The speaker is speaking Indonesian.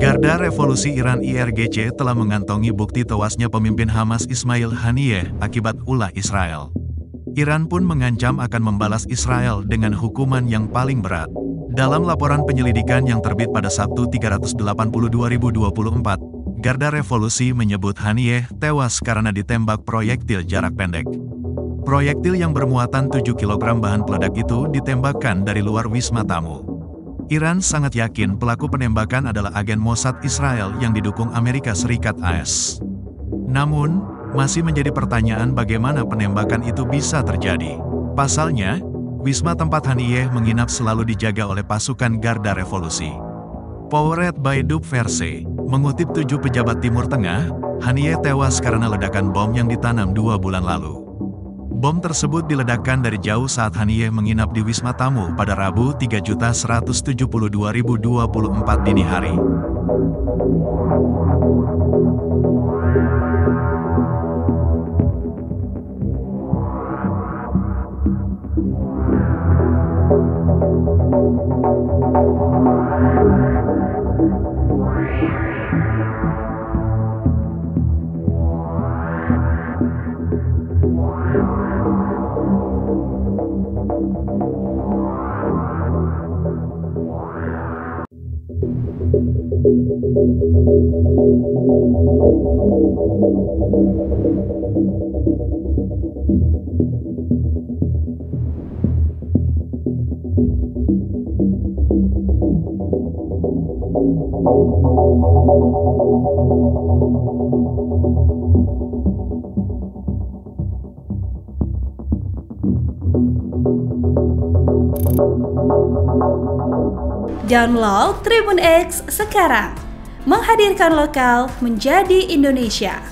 Garda Revolusi Iran IRGC telah mengantongi bukti tewasnya pemimpin Hamas Ismail Haniyeh akibat ulah Israel. Iran pun mengancam akan membalas Israel dengan hukuman yang paling berat. Dalam laporan penyelidikan yang terbit pada Sabtu 380/2024, Garda Revolusi menyebut Haniyeh tewas karena ditembak proyektil jarak pendek. Proyektil yang bermuatan 7 kg bahan peledak itu ditembakkan dari luar wisma tamu. Iran sangat yakin pelaku penembakan adalah agen Mossad Israel yang didukung Amerika Serikat AS. Namun, masih menjadi pertanyaan bagaimana penembakan itu bisa terjadi. Pasalnya, wisma tempat Haniyeh menginap selalu dijaga oleh pasukan Garda Revolusi. Powered by Dub Verse mengutip 7 pejabat Timur Tengah, Haniyeh tewas karena ledakan bom yang ditanam 2 bulan lalu. Bom tersebut diledakkan dari jauh saat Haniyeh menginap di Wisma Tamu pada Rabu 3.172.024 dini hari. Download Tribun X sekarang, menghadirkan lokal menjadi Indonesia.